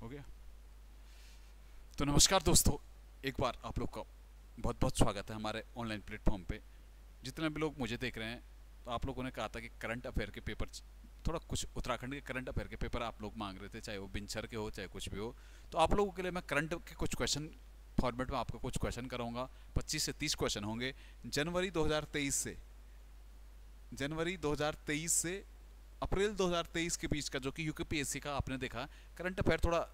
हो गया। तो नमस्कार दोस्तों, एक बार आप लोग का बहुत बहुत स्वागत है हमारे ऑनलाइन प्लेटफॉर्म पे। जितने भी लोग मुझे देख रहे हैं, तो आप लोगों ने कहा था कि करंट अफेयर के पेपर, थोड़ा कुछ उत्तराखंड के करंट अफेयर के पेपर आप लोग मांग रहे थे, चाहे वो बिनसर के हो चाहे कुछ भी हो। तो आप लोगों के लिए मैं करंट के कुछ क्वेश्चन फॉर्मेट में आपको कुछ क्वेश्चन कराऊंगा। 25 से 30 क्वेश्चन होंगे जनवरी 2023 से अप्रैल 2023 के बीच का, जो कि यूकेपीएससी का आपने देखा करंट अफेयर थोड़ा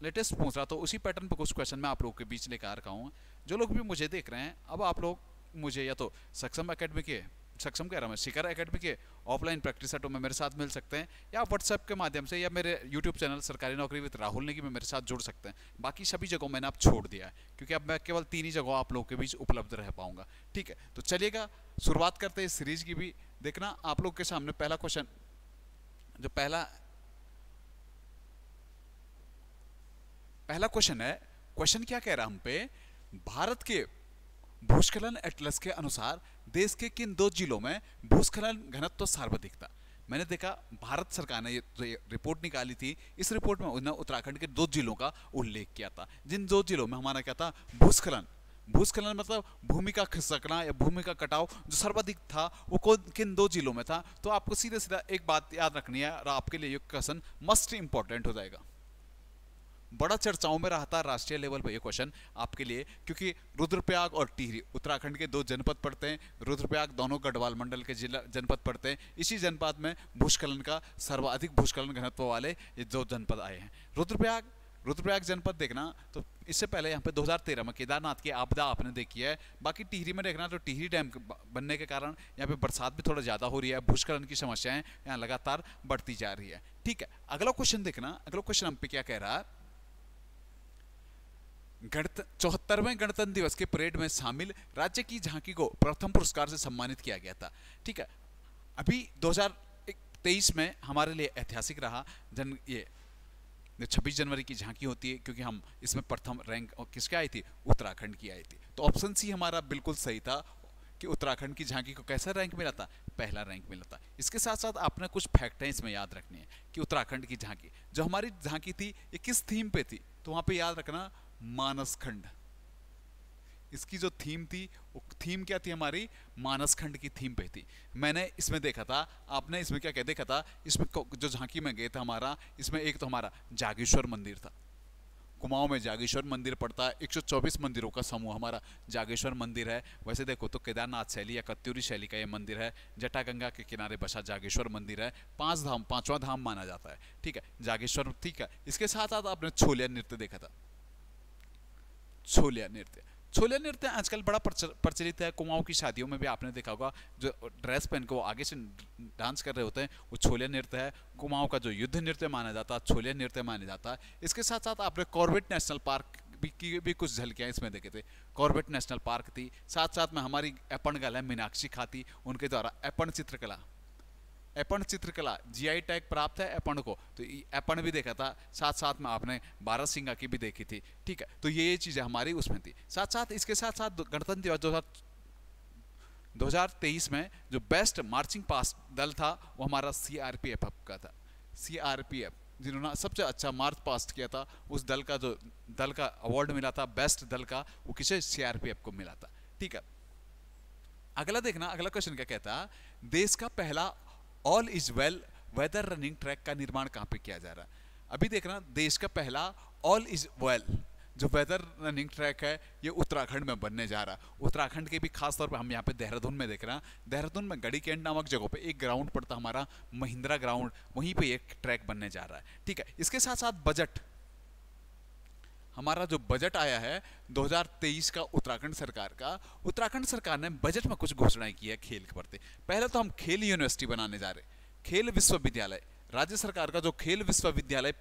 लेटेस्ट पूछ रहा, तो उसी पैटर्न पर कुछ क्वेश्चन मैं आप लोगों के बीच लेकर आ रखा हूँ। जो लोग भी मुझे देख रहे हैं, अब आप लोग मुझे या तो सक्षम एकेडमी के, सक्षम कह रहा मैं, शिखर एकेडमी के ऑफलाइन प्रैक्टिस सेटों में मेरे साथ मिल सकते हैं, या व्हाट्सएप के माध्यम से, या मेरे यूट्यूब चैनल सरकारी नौकरी विद राहुल नेगी में मेरे साथ जुड़ सकते हैं। बाकी सभी जगहों मैंने आप छोड़ दिया है, क्योंकि अब मैं केवल 3 ही जगहों आप लोगों के बीच उपलब्ध रह पाऊंगा। ठीक है, तो चलिएगा शुरुआत करते हैं इस सीरीज की भी। देखना आप लोग के सामने पहला क्वेश्चन, जो पहला क्वेश्चन है। क्वेश्चन क्या कह रहा हम पे, भारत के भूस्खलन एटलस के अनुसार देश के किन 2 जिलों में भूस्खलन घनत्व तो सर्वाधिक था। मैंने देखा भारत सरकार ने ये रिपोर्ट निकाली थी, इस रिपोर्ट में उन्होंने उत्तराखंड के 2 जिलों का उल्लेख किया था, जिन 2 जिलों में हमारा क्या था, भूस्खलन मतलब भूमि का खिसकना या भूमि का कटाव जो सर्वाधिक था, वो किन 2 जिलों में था। तो आपको सीधे सीधा एक बात याद रखनी है, और आपके लिए ये क्वेश्चन मस्ट इंपॉर्टेंट हो जाएगा। बड़ा चर्चाओं में रहा था राष्ट्रीय लेवल पर ये क्वेश्चन आपके लिए, क्योंकि रुद्रप्रयाग और टिहरी उत्तराखंड के 2 जनपद पड़ते हैं। रुद्रप्रयाग दोनों गढ़वाल मंडल के जिला जनपद पड़ते हैं। इसी जनपद में भूस्खलन का सर्वाधिक भूस्खलन घनत्व वाले ये 2 जनपद आए हैं। रुद्रप्रयाग जनपद देखना, तो इससे पहले यहाँ पे 2013 में केदारनाथ की आपदा आपने देखी है। बाकी टिहरी में देखना, तो टिहरी डैम बनने के कारण यहाँ पे बरसात भी थोड़ा ज़्यादा हो रही है, भूस्खलन की समस्याएं यहाँ लगातार बढ़ती जा रही है। ठीक है, अगला क्वेश्चन देखना, अगला क्वेश्चन हम पे क्या कह रहा है, 74वें गणतंत्र दिवस के परेड में शामिल राज्य की झांकी को प्रथम पुरस्कार से सम्मानित किया गया था। ठीक है, अभी 2023 में हमारे लिए ऐतिहासिक रहा। ये 26 जनवरी की झांकी होती है, क्योंकि हम इसमें प्रथम रैंक किसकी आई थी, उत्तराखंड की आई थी। तो ऑप्शन सी हमारा बिल्कुल सही था कि उत्तराखंड की झांकी को कैसा रैंक मिला था, पहला रैंक मिला था। इसके साथ साथ आपने कुछ फैक्ट हैं इसमें याद रखनी है कि उत्तराखंड की झांकी, जो हमारी झांकी थी, ये किस थीम पे थी, तो वहां पे याद रखना मानसखंड। इसकी जो थीम थी, वो थीम क्या थी, हमारी मानसखंड की थीम पे थी। मैंने इसमें देखा था, आपने इसमें क्या क्या देखा था, इसमें जो झांकी में गए थे हमारा, इसमें एक तो हमारा जागेश्वर मंदिर था, कुमाऊं में जागेश्वर मंदिर पड़ता है। 124 मंदिरों का समूह हमारा जागेश्वर मंदिर है। वैसे देखो तो केदारनाथ शैली या कत्यूरी शैली का ये मंदिर है। जटागंगा के किनारे बसा जागेश्वर मंदिर है। 5 धाम, 5वां धाम माना जाता है। ठीक है, जागेश्वर। ठीक है, इसके साथ साथ आपने छोलिया नृत्य देखा था। छोलिया नृत्य आजकल बड़ा प्रचलित है। कुमाऊं की शादियों में भी आपने देखा होगा, जो ड्रेस पहन के वो आगे से डांस कर रहे होते हैं, वो छोलिया नृत्य है। कुमाऊं का जो युद्ध नृत्य माना जाता है, छोलिया नृत्य माना जाता है। इसके साथ साथ आपने कॉर्बेट नेशनल पार्क की भी कुछ झलकियां इसमें देखे थे। कॉर्बेट नेशनल पार्क थी, साथ साथ में हमारी एपण गल है मीनाक्षी खाती, उनके द्वारा एपण चित्रकला जीआई टैग प्राप्त है एपण को, तो एपण भी देखा था। साथ साथ में आपने बारहसिंगा की भी देखी थी। ठीक है, तो ये चीजें हमारी उसमें थी। साथ साथ इसके साथ साथ गणतंत्र दिवस 2023 में जो बेस्ट मार्चिंग पास्ट दल था, वो हमारा सीआरपीएफ का था। सीआरपीएफ जिन्होंने सबसे अच्छा मार्च पास्ट किया था, उस दल का अवार्ड मिला था बेस्ट दल का, वो किसे, सीआरपीएफ को मिला था। ठीक है, अगला देखना, अगला क्वेश्चन क्या कहता है, देश का पहला all is well whether running track का निर्माण कहां पे किया जा रहा है। अभी देखना, देश का पहला ऑल इज वेल जो वेदर रनिंग ट्रैक है, ये उत्तराखंड में बनने जा रहा है। उत्तराखंड के भी खास तौर पे हम यहाँ पे देहरादून में देख रहे हैं। देहरादून में गढ़ी कैंट नामक जगह पे एक ग्राउंड पड़ता हमारा, महिंद्रा ग्राउंड, वहीं पे एक ट्रैक बनने जा रहा है। ठीक है, इसके साथ साथ बजट, हमारा जो बजट आया है 2023 का उत्तराखंड सरकार ने बजट में कुछ घोषणाएं की है खेल के प्रति। पहले तो हम खेल यूनिवर्सिटी बनाने जा रहे, खेल विश्वविद्यालय। राज्य सरकार का जो खेल विश्वविद्यालय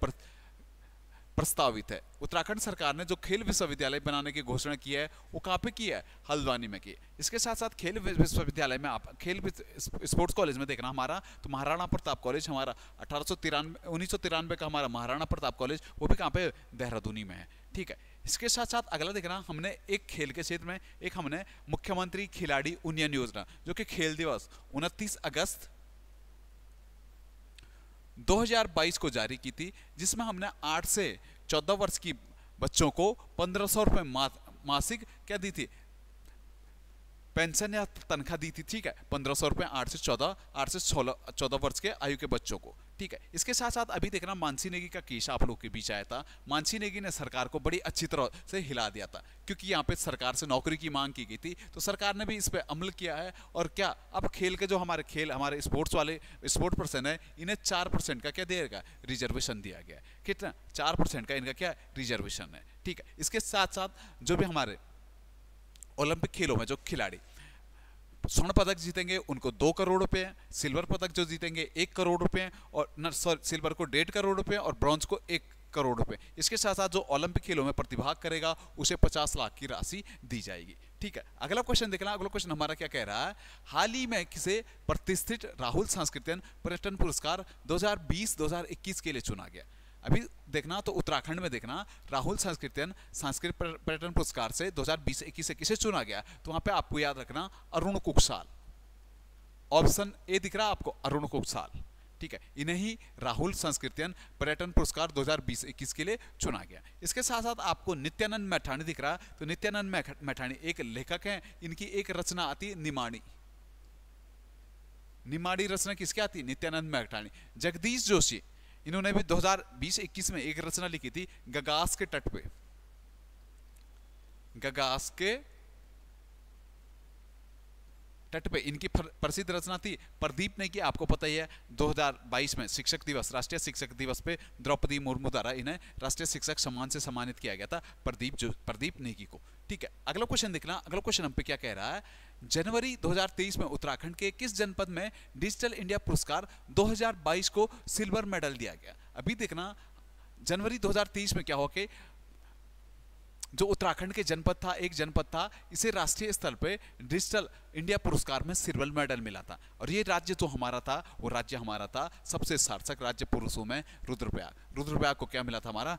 प्रस्तावित है, उत्तराखंड सरकार ने जो खेल विश्वविद्यालय बनाने की घोषणा की है, वो कहाँ पे की है, हल्द्वानी में की है। इसके साथ साथ खेल विश्वविद्यालय में आप खेल स्पोर्ट्स कॉलेज में देखना हमारा, तो महाराणा प्रताप कॉलेज हमारा 1993 का हमारा महाराणा प्रताप कॉलेज, वो भी कहाँ पे, देहरादूनी में है। ठीक है, इसके साथ साथ अगला देखना, हमने एक खेल के क्षेत्र में एक हमने मुख्यमंत्री खिलाड़ी उन्नयन योजना, जो कि खेल दिवस 29 अगस्त 2022 को जारी की थी, जिसमें हमने 8 से 14 वर्ष की बच्चों को 1500 रुपये मासिक क्या दी थी, पेंशन या तनख्वाह दी थी, ठीक है, 1500 रुपये 8 से 14 वर्ष के आयु के बच्चों को, ठीक है। इसके साथ साथ अभी देखना मानसी नेगी का केस आप लोग के बीच आया था। मानसी नेगी ने सरकार को बड़ी अच्छी तरह से हिला दिया था, क्योंकि यहाँ पे सरकार से नौकरी की मांग की गई थी, तो सरकार ने भी इस पर अमल किया है। और क्या अब खेल के जो हमारे स्पोर्ट्स वाले स्पोर्ट पर्सन है, इन्हें 4% का क्या देगा, रिजर्वेशन दिया गया है। कितना, 4% का इनका क्या रिजर्वेशन है, ठीक है। इसके साथ साथ जो भी हमारे ओलंपिक खेलों में जो खिलाड़ी स्वर्ण पदक जीतेंगे उनको 2 करोड़ रुपए, सिल्वर पदक जो जीतेंगे 1 करोड़ रुपए, और सिल्वर को 1.5 करोड़ रुपए और ब्रॉन्ज को 1 करोड़ रुपए। इसके साथ साथ जो ओलंपिक खेलों में प्रतिभाग करेगा उसे 50 लाख की राशि दी जाएगी, ठीक है। अगला क्वेश्चन देखना, अगला क्वेश्चन हमारा क्या कह रहा है, हाल ही में किसे प्रतिष्ठित राहुल सांस्कृतिक पर्यटन पुरस्कार 2020-2021 के लिए चुना गया। अभी देखना तो उत्तराखंड में देखना राहुल सांस्कृतिक पर्यटन पुरस्कार से 2020-21 से किसे चुना गया, तो वहां पे आपको याद रखना अरुण कुकसाल, ऑप्शन ए दिख रहा है आपको, अरुण कुकसाल, ठीक है। इन्हें ही राहुल सांस्कृतिक पर्यटन पुरस्कार 2020-21 के लिए चुना गया। इसके साथ साथ आपको नित्यानंद मैठाणी दिख रहा है, तो नित्यानंद मैठाणी एक लेखक हैं, इनकी एक रचना आती है निमाड़ी। निमाड़ी रचना किसकी आती है, नित्यानंद मैठाणी। जगदीश जोशी, इन्होंने भी 2020-21 में एक रचना लिखी थी गगास के तट पे, गगास के तट पे इनकी प्रसिद्ध रचना थी। प्रदीप नेगी आपको पता ही है, 2022 में शिक्षक दिवस, राष्ट्रीय शिक्षक दिवस पे द्रौपदी मुर्मू द्वारा इन्हें राष्ट्रीय शिक्षक सम्मान से सम्मानित किया गया था, प्रदीप नेगी को, ठीक है। अगला क्वेश्चन देखना, अगला क्वेश्चन हम पे क्या कह रहा है, जनवरी 2023 में उत्तराखंड के किस जनपद में डिजिटल इंडिया पुरस्कार 2022 को सिल्वर मेडल दिया गया। अभी देखना जनवरी 2023 में क्या हो के जो उत्तराखंड के जनपद था, एक जनपद था, इसे राष्ट्रीय स्तर पे डिजिटल इंडिया पुरस्कार में सिल्वर मेडल मिला था। और ये राज्य जो हमारा था, वो राज्य हमारा था सबसे सार्थक राज्य पुरुषों में रुद्रप्रयाग। रुद्रप्रयाग को क्या मिला था, हमारा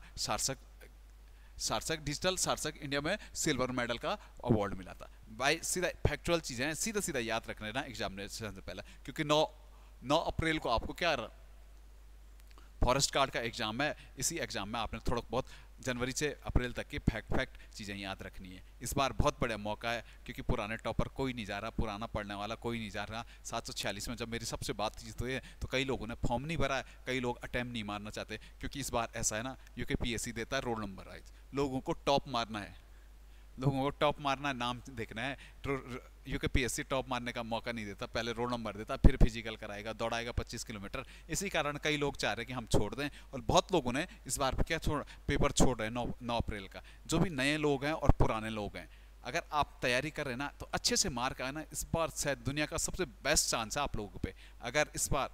सार्थक डिजिटल सार्थक इंडिया में सिल्वर मेडल का अवार्ड मिला था। भाई सीधा फैक्चुअल चीजें हैं, सीधा सीधा याद रखना है ना एग्जामिनेशन से पहले, क्योंकि 9 अप्रैल को आपको क्या फॉरेस्ट गार्ड का एग्जाम है। इसी एग्जाम में आपने थोड़ा बहुत जनवरी से अप्रैल तक की फैक्ट चीज़ें याद रखनी है। इस बार बहुत बड़ा मौका है, क्योंकि पुराने टॉपर कोई नहीं जा रहा, पुराना पढ़ने वाला कोई नहीं जा रहा। 746 में जब मेरी सबसे बातचीत हुई है तो कई लोगों ने फॉर्म नहीं भरा है, कई लोग अटेम्प्ट नहीं मारना चाहते, क्योंकि इस बार ऐसा है ना, यूकेपीएससी देता है रोल नंबर वाइज, लोगों को टॉप मारना है, लोगों को टॉप मारना है, नाम देखना है। यूकेपीएससी टॉप मारने का मौका नहीं देता, पहले रोल नंबर देता, फिर फिजिकल कराएगा, दौड़ाएगा 25 किलोमीटर। इसी कारण कई लोग चाह रहे हैं कि हम छोड़ दें, और बहुत लोगों ने इस बार क्या पेपर छोड़ रहे हैं 9 अप्रैल का। जो भी नए लोग हैं और पुराने लोग हैं, अगर आप तैयारी कर रहे हैं ना तो अच्छे से मार्क आए ना, इस बार शायद दुनिया का सबसे बेस्ट चांस है आप लोगों पे। अगर इस बार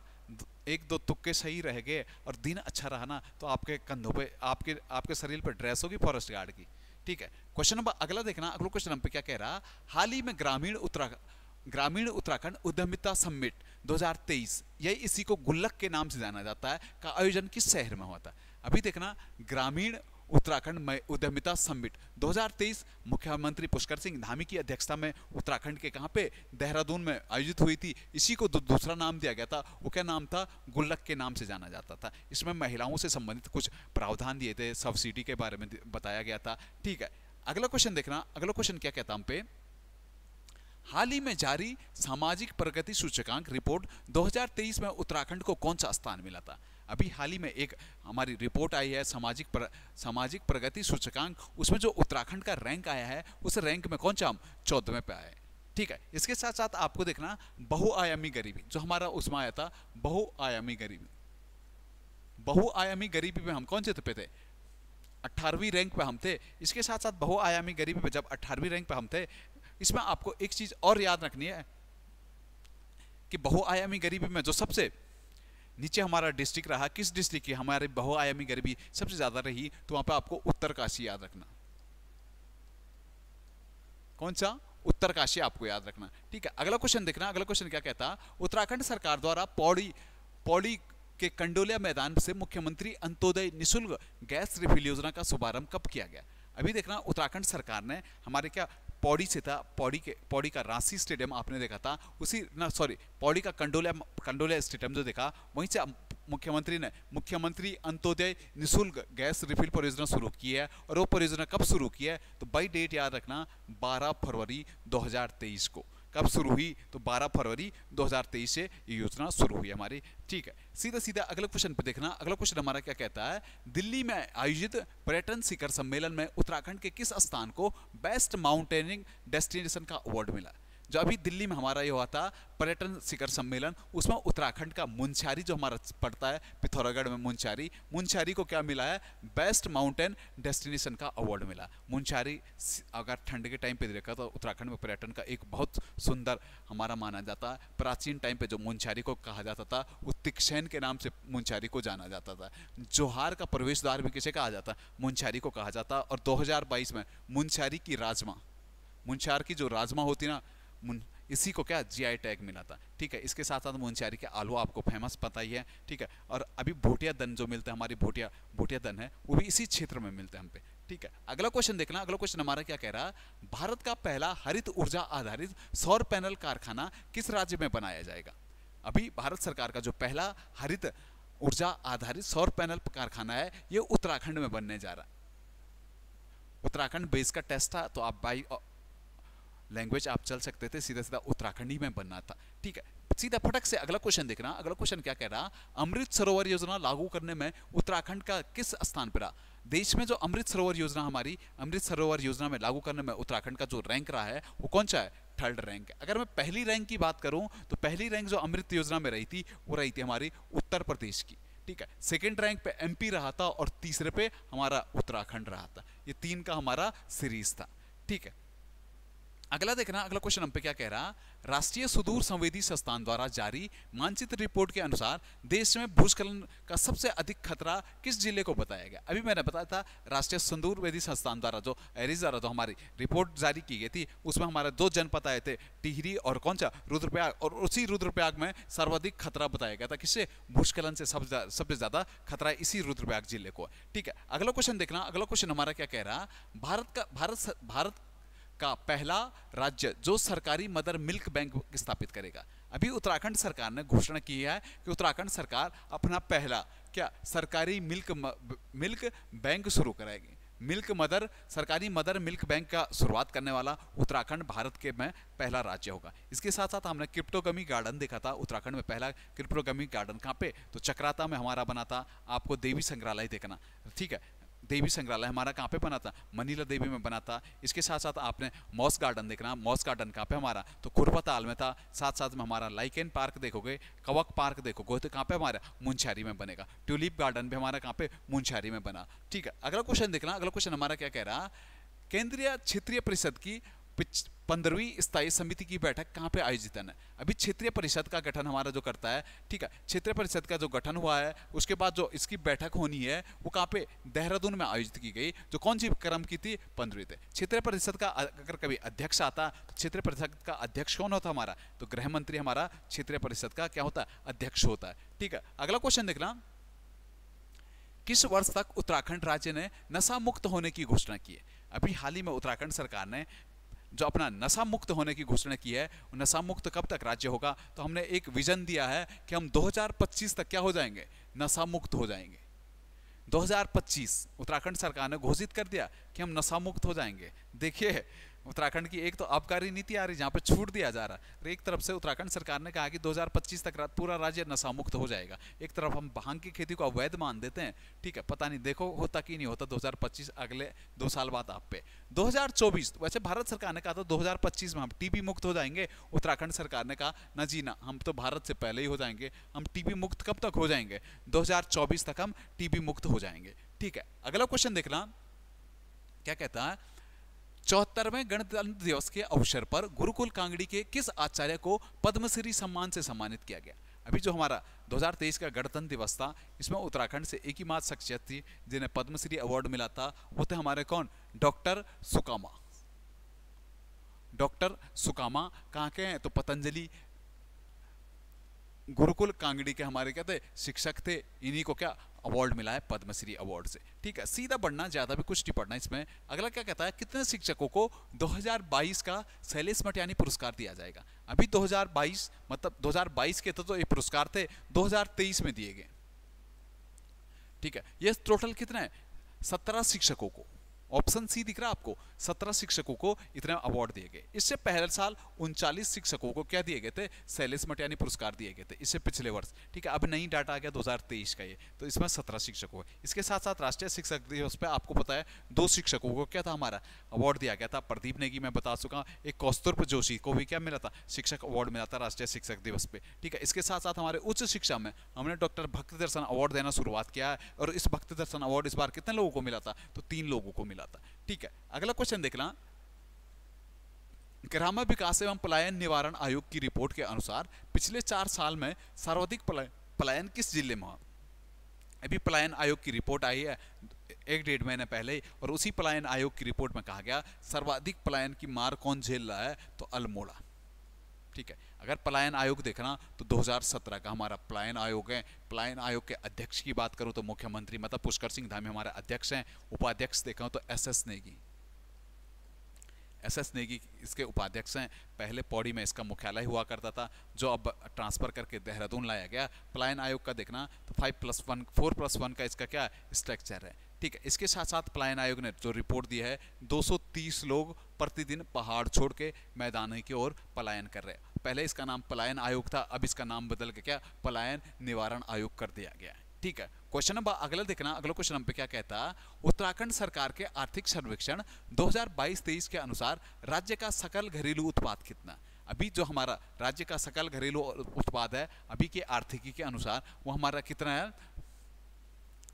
1-2 तुक्के सही रह गए और दिन अच्छा रहा ना, तो आपके कंधों पे आपके शरीर पर ड्रेस होगी फॉरेस्ट गार्ड की, ठीक है। क्वेश्चन नंबर अगला देखना, अगला क्वेश्चन हम पे क्या कह रहा, हाल ही में ग्रामीण उत्तराखंड उद्यमिता समिट 2023, यही इसी को गुल्लक के नाम से जाना जाता है, का आयोजन किस शहर में हुआ था। अभी देखना ग्रामीण उत्तराखंड में उद्यमिता समिट 2023 मुख्यमंत्री पुष्कर सिंह धामी की अध्यक्षता में उत्तराखंड के कहाँ पे, देहरादून में आयोजित हुई थी। इसी को दूसरा नाम दिया गया था, वो क्या नाम था, गुल्लक के नाम से जाना जाता था। इसमें महिलाओं से संबंधित कुछ प्रावधान दिए थे, सब्सिडी के बारे में बताया गया था, ठीक है। अगला क्वेश्चन देखना, अगला क्वेश्चन क्या कहता हम पे, हाल ही में जारी सामाजिक प्रगति सूचकांक रिपोर्ट 2023 में उत्तराखंड को कौन सा स्थान मिला था। अभी हाल ही में एक हमारी रिपोर्ट आई है सामाजिक प्रगति सूचकांक, उसमें जो उत्तराखंड का रैंक आया है, उस रैंक में कौन सा हम 14वें पे आए, ठीक है। इसके साथ साथ आपको देखना बहुआयामी गरीबी, जो हमारा उसमें आया था बहुआयामी गरीबी में हम कौन से पे थे, 18वीं रैंक पे हम थे। इसके साथ साथ बहुआयामी गरीबी पे जब 18वीं रैंक पे हम थे, इसमें आपको एक चीज और याद रखनी है कि बहुआयामी गरीबी में जो सबसे नीचे हमारा डिस्ट्रिक्ट रहा, किस डिस्ट्रिक्ट की हमारी बहुआयामी गरीबी सबसे ज्यादा रही, तो वहां पे आपको उत्तरकाशी याद रखना। कौन सा, उत्तरकाशी आपको याद रखना, ठीक है। अगला क्वेश्चन देखना, अगला क्वेश्चन क्या कहता, उत्तराखंड सरकार द्वारा पौड़ी के कंडोलिया मैदान से मुख्यमंत्री अंत्योदय निःशुल्क गैस रिफिल योजना का शुभारंभ कब किया गया। अभी देखना उत्तराखंड सरकार ने हमारे क्या पौड़ी से था, पौड़ी का रांसी स्टेडियम आपने देखा था, पौड़ी का कंडोलिया स्टेडियम जो देखा, वहीं से मुख्यमंत्री अंत्योदय निःशुल्क गैस रिफिल परियोजना शुरू की है। और वो परियोजना कब शुरू की है, तो बाई डेट याद रखना 12 फरवरी 2023 को। कब शुरू हुई, तो 12 फरवरी 2023 से ये योजना शुरू हुई हमारी। ठीक है, सीधा सीधा अगले क्वेश्चन पे देखना। अगला क्वेश्चन हमारा क्या कहता है, दिल्ली में आयोजित पर्यटन शिखर सम्मेलन में उत्तराखंड के किस स्थान को बेस्ट माउंटेनिंग डेस्टिनेशन का अवार्ड मिला। जो अभी दिल्ली में हमारा ये हुआ था पर्यटन शिखर सम्मेलन, उसमें उत्तराखंड का मुनस्यारी जो हमारा पड़ता है पिथौरागढ़ में, मुनस्यारी को क्या मिला है, बेस्ट माउंटेन डेस्टिनेशन का अवार्ड मिला। मुनस्यारी अगर ठंड के टाइम पे देखा तो उत्तराखंड में पर्यटन का एक बहुत सुंदर हमारा माना जाता है। प्राचीन टाइम पे जो मुनस्यारी को कहा जाता था, वो तिक्षैन के नाम से मुनस्यारी को जाना जाता था। जोहार का प्रवेश द्वार भी किसे कहा जाता, मुनस्यारी को कहा जाता। और 2022 में मुनस्यारी की राजमा, मुनस्यार की जो राजमा होती ना, इसी को क्या जीआई टैग मिला था। ठीक है, इसके साथ साथ मुनस्यारी के आलू आपको फेमस पता ही है। ठीक है, और अभी भोटिया दन जो मिलता है, हमारी भोटिया दन है, वो भी इसी क्षेत्र में मिलते हैं हम पे। ठीक है, अगला क्वेश्चन देखना। अगला क्वेश्चन हमारा क्या कह रहा है, भारत का पहला हरित ऊर्जा आधारित सौर पैनल कारखाना किस राज्य में बनाया जाएगा। अभी भारत सरकार का जो पहला हरित ऊर्जा आधारित सौर पैनल कारखाना है, ये उत्तराखंड में बनने जा रहा है। उत्तराखंड बेस का टेस्ट था, तो आप बाई लैंग्वेज आप चल सकते थे, सीधा सीधा उत्तराखंडी में बनना था। ठीक है, सीधा फटक से अगला क्वेश्चन देखना। अगला क्वेश्चन क्या कह रहा, अमृत सरोवर योजना लागू करने में उत्तराखंड का किस स्थान पर रहा। देश में जो अमृत सरोवर योजना, हमारी अमृत सरोवर योजना में लागू करने में उत्तराखंड का जो रैंक रहा है, वो कौन सा है, 3rd रैंक है। अगर मैं पहली रैंक की बात करूं, तो पहली रैंक जो अमृत योजना में रही थी, वो रही थी हमारी उत्तर प्रदेश की। ठीक है, 2nd रैंक पे एमपी रहा था, और तीसरे पे हमारा उत्तराखंड रहा था। ये 3 का हमारा सीरीज था। ठीक है, अगला देखना। अगला क्वेश्चन हम पे क्या कह रहा, राष्ट्रीय सुदूर संवेदी संस्थान द्वारा जारी मानचित्र रिपोर्ट के अनुसार देश में भूस्खलन का सबसे अधिक खतरा किस जिले को बताया गया। अभी मैंने बताया था राष्ट्रीय सुदूर संवेदी संस्थान द्वारा जो एरिजा जो हमारी रिपोर्ट जारी की गई थी, उसमें हमारे 2 जनपद आए थे, टिहरी और कौन सा, रुद्रप्रयाग। और उसी रुद्रप्रयाग में सर्वाधिक खतरा बताया गया था, किससे, भूस्खलन से सबसे ज्यादा खतरा इसी रुद्रप्रयाग जिले को। ठीक है, अगला क्वेश्चन देखना। अगला क्वेश्चन हमारा क्या कह रहा, भारत का पहला राज्य जो सरकारी मदर मिल्क बैंक स्थापित करेगा। अभी उत्तराखंड सरकार ने घोषणा की है कि उत्तराखंड सरकार अपना पहला क्या सरकारी मिल्क बैंक शुरू कराएगी। सरकारी मदर मिल्क बैंक का शुरुआत करने वाला उत्तराखंड भारत के में पहला राज्य होगा। इसके साथ साथ हमने क्रिप्टोगमी गार्डन देखा था, उत्तराखंड में पहला क्रिप्टोगमी गार्डन कहाँ पे, तो चक्राता में हमारा बना था। आपको देवी संग्रहालय देखना, ठीक है, देवी संग्रहालय हमारा कहाँ पे बना था, मनीला देवी में बना था। इसके साथ साथ आपने मॉस गार्डन देखना, मॉस गार्डन कहाँ पे हमारा, तो कुर्बताल में था। साथ साथ में हमारा लाइकेन पार्क देखोगे, कवक पार्क देखोगे, तो कहाँ पे हमारा मुनस्यारी में बनेगा। ट्यूलिप गार्डन भी हमारा कहाँ पे, मुनस्यारी में बना। ठीक है, अगला क्वेश्चन देखना। अगला क्वेश्चन हमारा क्या कह रहा, केंद्रीय क्षेत्रीय परिषद की 15वीं स्थायी समिति की बैठक कहाँ पे आयोजित है। अभी क्षेत्रीय परिषद का गठन हमारा जो करता है, ठीक है, क्षेत्रीय परिषद का जो गठन हुआ है, उसके बाद जो इसकी बैठक होनी है वो कहाँ पे, देहरादून में आयोजित की गई, जो कौन सी क्रम की थी, 15वीं थी। क्षेत्रीय परिषद का अगर कभी अध्यक्ष आता, तो क्षेत्रीय परिषद का अध्यक्ष कौन होता हमारा, तो गृह मंत्री हमारा क्षेत्रीय परिषद का क्या होता है, अध्यक्ष होता है। ठीक है, अगला क्वेश्चन देखना, किस वर्ष तक उत्तराखंड राज्य ने नशा मुक्त होने की घोषणा की है। अभी हाल ही में उत्तराखंड सरकार ने जो अपना नशा मुक्त होने की घोषणा की है, नशा मुक्त कब तक राज्य होगा, तो हमने एक विजन दिया है कि हम 2025 तक क्या हो जाएंगे, नशा मुक्त हो जाएंगे। 2025 उत्तराखंड सरकार ने घोषित कर दिया कि हम नशा मुक्त हो जाएंगे। देखिए उत्तराखंड की एक तो आबकारी नीति आ रही जहाँ पे छूट दिया जा रहा है, एक तरफ से उत्तराखंड सरकार ने कहा कि 2025 तक पूरा राज्य नशा मुक्त हो जाएगा। एक तरफ हम भांग की खेती को अवैध मान देते हैं, ठीक है, पता नहीं देखो होता कि नहीं होता 2025 अगले 2 साल बाद आप पे। 2024 वैसे भारत सरकार ने कहा था 2025 में हम टीबी मुक्त हो जाएंगे, उत्तराखंड सरकार ने कहा ना जी ना, हम तो भारत से पहले ही हो जाएंगे। हम टीबी मुक्त कब तक हो जाएंगे, 2024 तक हम टीबी मुक्त हो जाएंगे। ठीक है, अगला क्वेश्चन देखना क्या कहता है, 74वें गणतंत्र दिवस के अवसर पर गुरुकुल कांगड़ी के किस आचार्य को पद्मश्री सम्मान से सम्मानित किया गया। अभी जो हमारा 2023 का गणतंत्र दिवस था, इसमें उत्तराखंड से एक ही मात्र शख्सियत थी जिन्हें पद्मश्री अवार्ड मिला था, वो थे हमारे कौन, डॉक्टर सुकामा। डॉक्टर सुकामा कहाँ के हैं, तो पतंजलि गुरुकुल कांगड़ी के हमारे क्या थे, शिक्षक थे। इन्हीं को क्या अवार्ड मिला है, पद्मश्री अवार्ड से। ठीक है, सीधा बढ़ना, ज्यादा भी कुछ नहीं पढ़ना इसमें। अगला क्या कहता है, कितने शिक्षकों को 2022 का शैलेश मटियानी पुरस्कार दिया जाएगा। अभी 2022 मतलब 2022 के तो ये पुरस्कार थे, 2023 में दिए गए। ठीक है, ये टोटल कितना है, 17 शिक्षकों को, ऑप्शन सी दिख रहा है आपको, 17 शिक्षकों को इतने अवार्ड दिए गए। इससे पहले साल 39 शिक्षकों को क्या दिए गए थे, शैलेश मटियानी पुरस्कार दिए गए थे, इससे पिछले वर्ष। ठीक है, अब नई डाटा आ गया 2023 का ये, तो इसमें 17 शिक्षकों। इसके साथ साथ राष्ट्रीय शिक्षक दिवस पे आपको पता है 2 शिक्षकों को क्या था हमारा अवार्ड दिया गया था, प्रदीप नेगी मैं बता चुका, एक कौस्तुभ जोशी को भी क्या मिला था, शिक्षक अवार्ड मिला था राष्ट्रीय शिक्षक दिवस पे। ठीक है, इसके साथ साथ हमारे उच्च शिक्षा में हमने डॉक्टर भक्ति दर्शन अवार्ड देना शुरुआत किया है, और इस भक्ति दर्शन अवार्ड इस बार कितने लोगों को मिला था, तो 3 लोगों को मिला था। ठीक है, अगला क्वेश्चन देखना, ग्राम्य विकास एवं पलायन निवारण आयोग की रिपोर्ट के अनुसार पिछले 4 साल में सर्वाधिक पलायन किस जिले में हुआ। अभी पलायन आयोग की रिपोर्ट आई है 1-1.5 महीने पहले, और उसी पलायन आयोग की रिपोर्ट में कहा गया सर्वाधिक पलायन की मार कौन झेल रहा है, तो अल्मोड़ा। ठीक है, अगर पलायन आयोग देखना तो 2017 का हमारा पलायन आयोग है। पलायन आयोग के अध्यक्ष की बात करूं तो मुख्यमंत्री मतलब पुष्कर सिंह धामी हमारे अध्यक्ष हैं। उपाध्यक्ष देखा तो एस एस नेगी इसके उपाध्यक्ष हैं। पहले पौड़ी में इसका मुख्यालय हुआ करता था, जो अब ट्रांसफर करके देहरादून लाया गया। पलायन आयोग का देखना तो 4+1 का इसका क्या स्ट्रक्चर है। ठीक है, इसके साथ साथ पलायन आयोग ने जो रिपोर्ट दी है 230 लोग प्रतिदिन पहाड़ छोड़ के मैदान की ओर पलायन कर रहे हैं। पहले इसका नाम पलायन आयोग था, अब इसका नाम बदल के क्या पलायन निवारण आयोग कर दिया गया है। ठीक है, क्वेश्चन नंबर अगला देखना, अगला क्वेश्चन हम पे क्या कहता है, उत्तराखंड सरकार के आर्थिक सर्वेक्षण 2022-23 के अनुसार राज्य का सकल घरेलू उत्पाद कितना। अभी जो हमारा राज्य का सकल घरेलू उत्पाद है अभी के आर्थिकी के अनुसार वो हमारा कितना है,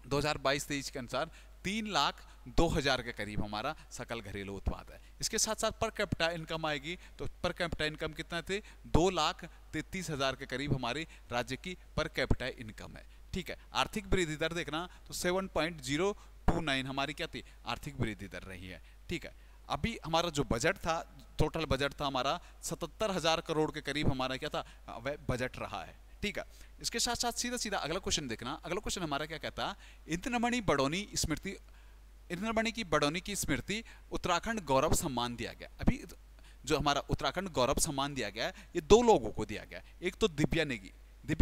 2022-23 के अनुसार 3,02,000 के करीब हमारा सकल घरेलू उत्पाद है। इसके साथ साथ पर कैपिटा इनकम आएगी तो पर कैपिटा इनकम कितना थे, 2,33,000 के करीब हमारे राज्य की पर कैपिटा इनकम है। ठीक है, आर्थिक वृद्धि दर देखना तो 7.029 हमारी क्या थी, आर्थिक वृद्धि दर रही है। ठीक है, अभी हमारा जो बजट था, टोटल बजट था हमारा 77,000 करोड़ के करीब हमारा क्या था, वह बजट रहा है। ठीक है, इसके साथ साथ सीधा सीधा अगला क्वेश्चन देखना, अगला क्वेश्चन हमारा क्या कहता, इंद्रमणि की बडौनी की स्मृति उत्तराखंड गौरव सम्मान दिया गया। अभी जो हमारा उत्तराखंड गौरव सम्मान दिया गया ये 2 लोगों को दिया गया। एक तो दिव्या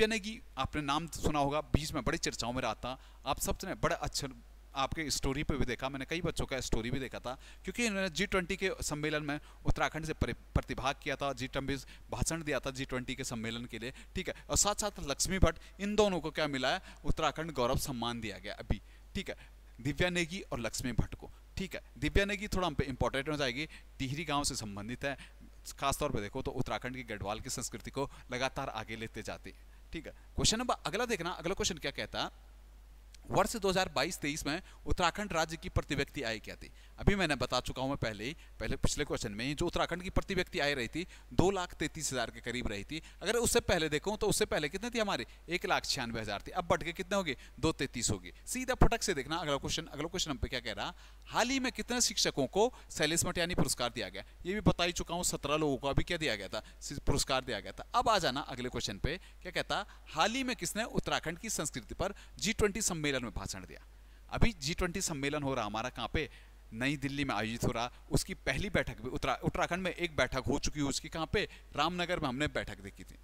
नेगी आपने नाम सुना होगा, बीच में बड़ी चर्चाओं में रहा था, आप सबने बड़े अच्छे आपके स्टोरी पे भी देखा, मैंने कई बच्चों का स्टोरी भी देखा था, क्योंकि इन्होंने G20 के सम्मेलन में उत्तराखंड से प्रतिभाग किया था, G20 भाषण दिया था G20 के सम्मेलन के लिए। ठीक है, और साथ साथ लक्ष्मी भट्ट, इन दोनों को क्या मिला है, उत्तराखंड गौरव सम्मान दिया गया अभी। ठीक है, दिव्या नेगी और लक्ष्मी भट्ट को। ठीक है, दिव्या नेगी थोड़ा हम पे इंपॉर्टेंट हो जाएगी, टिहरी गाँव से संबंधित है, खासतौर पर देखो तो उत्तराखंड की गढ़वाल की संस्कृति को लगातार आगे लेते जाती है। ठीक है, क्वेश्चन नंबर अगला देखना, अगला क्वेश्चन क्या कहता है, वर्ष 2022-23 में उत्तराखंड राज्य की प्रति व्यक्ति आय क्या थी। अभी मैंने बता चुका हूं मैं पहले पिछले क्वेश्चन में, जो उत्तराखंड की प्रति व्यक्ति आय रही थी 2,33,000 के करीब रही थी। अगर उससे पहले देखूं तो उससे पहले कितनी थी हमारी, 1,96,000 थी, अब बढ़ के कितने होगी, 2,33 होगी। सीधा फटक से देखना अगला क्वेश्चन हम पे क्या कह रहा, हाल ही में कितने शिक्षकों को शैलेश मटियानी पुरस्कार दिया गया। ये भी बता ही चुका हूँ, 17 लोगों को अभी क्या दिया गया था, पुरस्कार दिया गया था। अब आ जाना अगले क्वेश्चन पे, क्या कहता, हाल ही में किसने उत्तराखंड की संस्कृति पर G20 सम्मेलन में भाषण दिया। अभी G20 सम्मेलन हो रहा हमारा कहाँ पे, नई दिल्ली में आयोजित हो रहा, उसकी पहली बैठक भी उत्तराखंड में एक बैठक हो चुकी है उसकी, कहाँ पे, रामनगर में हमने बैठक देखी थी।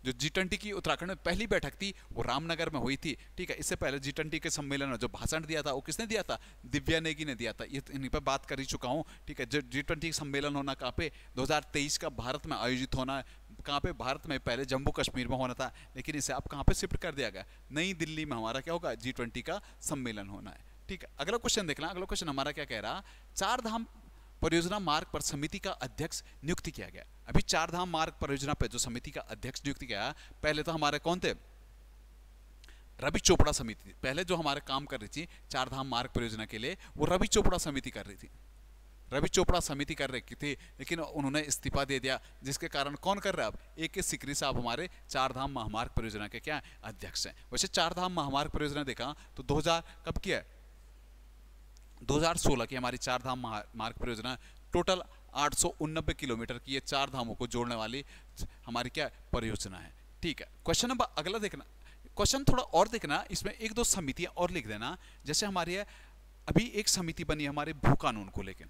जो G20 की उत्तराखंड में पहली बैठक थी वो रामनगर में हुई थी। ठीक है, इससे पहले G20 के सम्मेलन में जो भाषण दिया था वो किसने दिया था, दिव्या नेगी ने दिया था। ये इन पर बात कर ही चुका हूँ। ठीक है, जो G20 सम्मेलन होना कहाँ पे, 2023 का भारत में आयोजित होना है। कहाँ पे, भारत में, पहले जम्मू कश्मीर में होना था, लेकिन इसे अब कहाँ पे शिफ्ट कर दिया गया, नई दिल्ली में हमारा क्या होगा, G20 का सम्मेलन होना है। ठीक है, अगला क्वेश्चन देखना, अगला क्वेश्चन हमारा क्या कह रहा, 4 धाम परियोजना मार्ग पर समिति का अध्यक्ष नियुक्त किया गया। अभी 4 धाम मार्ग परियोजना पर जो समिति का अध्यक्ष नियुक्त किया, पहले तो हमारे कौन थे, रवि चोपड़ा समिति, पहले जो हमारे काम कर रही थी 4 धाम मार्ग परियोजना के लिए, वो रवि चोपड़ा समिति कर रही थी। रवि चोपड़ा समिति कर रही थी, लेकिन उन्होंने इस्तीफा दे दिया, जिसके कारण कौन कर रहा है अब, AK सिकरी साहब हमारे 4 धाम महामार्ग परियोजना के क्या अध्यक्ष हैं। वैसे 4 धाम महामार्ग परियोजना देखा तो 2000 कब की है, 2016 की हमारी 4 धाम मार्ग परियोजना, टोटल 889 किलोमीटर की ये 4 धामों को जोड़ने वाली हमारी क्या परियोजना है। ठीक है, क्वेश्चन नंबर अगला देखना, क्वेश्चन थोड़ा और देखना, इसमें 1-2 समितियां और लिख देना। जैसे हमारी है अभी एक समिति बनी है हमारे भू कानून को लेकर,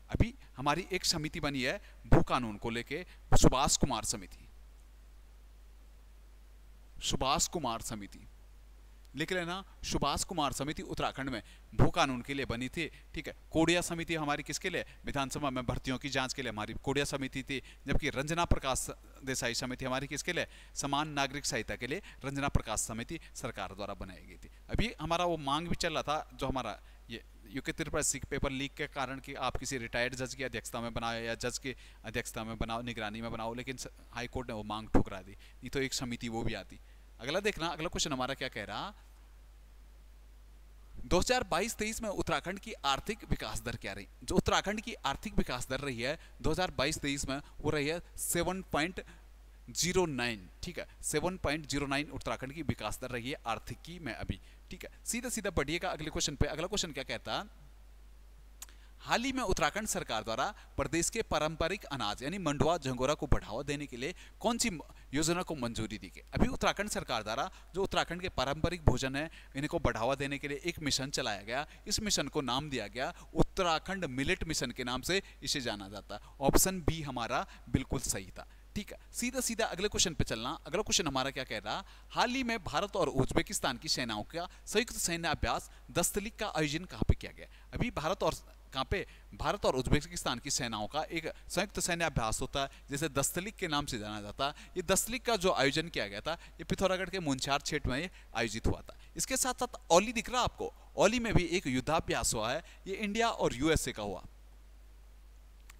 अभी हमारी एक समिति बनी है भू कानून को लेकर, सुभाष कुमार समिति। सुभाष कुमार समिति, लिख लेना, सुभाष कुमार समिति उत्तराखंड में भू कानून के लिए बनी थी। ठीक है, कोडिया समिति हमारी किसके लिए, विधानसभा में भर्तियों की जांच के लिए हमारी कोडिया समिति थी। जबकि रंजना प्रकाश देसाई समिति हमारी किसके लिए, समान नागरिक संहिता के लिए रंजना प्रकाश समिति सरकार द्वारा बनाई गई थी। अभी हमारा वो मांग भी चल रहा था, जो हमारा ये यूके त्रिपक्षीय पेपर लीक के कारण कि आप किसी रिटायर्ड जज की अध्यक्षता में बनाओ या जज की अध्यक्षता में बनाओ, निगरानी में बनाओ, लेकिन हाई कोर्ट ने वो मांग ठुकरा दी, नहीं तो एक समिति वो भी आती। अगला देखना, अगला क्वेश्चन हमारा क्या कह रहा, 2022-23 में उत्तराखंड की आर्थिक विकास दर क्या रही। जो उत्तराखंड की आर्थिक विकास दर रही है 2022-23 में, वो रही है 7.09। ठीक है, 7.09 उत्तराखंड की विकास दर रही है आर्थिक की में अभी। ठीक है, सीधा सीधा बढ़िएगा अगले क्वेश्चन पे। अगला क्वेश्चन क्या कहता, हाल ही में उत्तराखंड सरकार द्वारा प्रदेश के पारंपरिक अनाज यानी मंडुआ झंगोरा को बढ़ावा देने के लिए कौन सी योजना को मंजूरी दी गई। अभी उत्तराखंड सरकार द्वारा जो उत्तराखंड के पारंपरिक भोजन है इनको बढ़ावा देने के लिए एक मिशन चलाया गया। इस मिशन को नाम दिया गया उत्तराखंड मिलेट मिशन के नाम से इसे जाना जाता है। ऑप्शन बी हमारा बिल्कुल सही था। ठीक है, सीधा सीधा अगले क्वेश्चन पे चलना। अगला क्वेश्चन हमारा क्या कह रहा, हाल ही में भारत और उज्बेकिस्तान की सेनाओं का संयुक्त सैन्य अभ्यास दस्तलिक का आयोजन कहाँ पे किया गया। अभी भारत और कहाँ पे, भारत और उज्बेकिस्तान की सेनाओं का एक संयुक्त सैन्य अभ्यास होता है जिसे दस्तलिक के नाम से जाना जाता है। ये दस्तलिक का जो आयोजन किया गया था ये पिथौरागढ़ के मुंशियार क्षेत्र में आयोजित हुआ था। इसके साथ साथ औली दिख रहा आपको, औली में भी एक युद्धाभ्यास हुआ है। ये इंडिया और यूएसए का हुआ,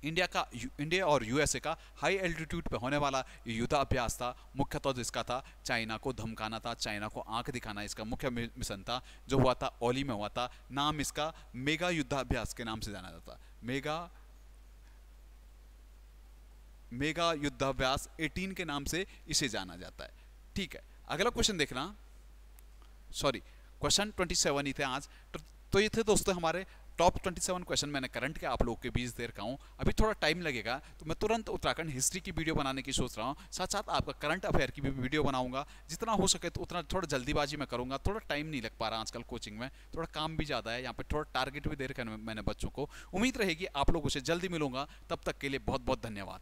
इंडिया और यूएसए का हाई एल्टीट्यूड पे होने वाला ये युद्धाभ्यास था। मुख्यतः जिसका था चाइना को धमकाना था, चाइना को आंख दिखाना इसका मुख्य मिशन था, जो हुआ था औली में हुआ था। नाम इसका मेगा युद्धाभ्यास के नाम से जाना जाता, मेगा युद्धाभ्यास 18 के नाम से इसे जाना जाता है। ठीक है, अगला क्वेश्चन देखना, सॉरी क्वेश्चन 27 ही थे आज। तो ये थे दोस्तों हमारे टॉप 27 क्वेश्चन मैंने करंट के आप लोगों के बीच दे रखा हूँ। अभी थोड़ा टाइम लगेगा तो मैं तुरंत उत्तराखंड हिस्ट्री की वीडियो बनाने की सोच रहा हूँ, साथ साथ आपका करंट अफेयर की भी वीडियो बनाऊंगा। जितना हो सके तो उतना थोड़ा जल्दीबाजी में करूंगा, थोड़ा टाइम नहीं लग पा रहा आजकल कोचिंग में, थोड़ा काम भी ज़्यादा है, यहाँ पे थोड़ा टारगेट भी दे रखा है मैंने बच्चों को। उम्मीद रहेगी आप लोगों से जल्दी मिलूंगा, तब तक के लिए बहुत बहुत धन्यवाद।